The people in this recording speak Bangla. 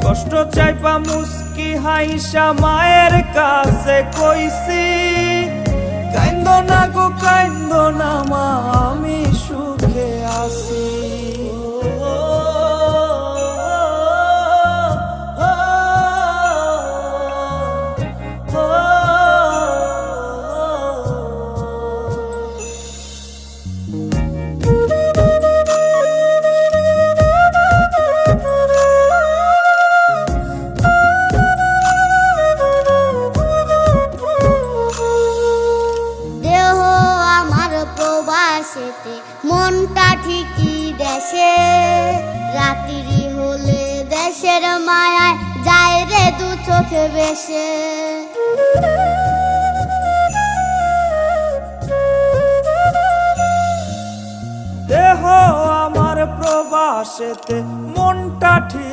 কষ্ট চাইপা মুস্কি হাইসা মায়ের কাছে কইছি, কাইন্দো না গো কাইন্দো না মা, আমি সুখে আছি। মনটা ঠিকই দেশে, রাত্রি হলে দেশের মায়ায় যায় রে দু চোখে বেশে। দেহ আমার প্রবাসেতে, মনটা ঠিক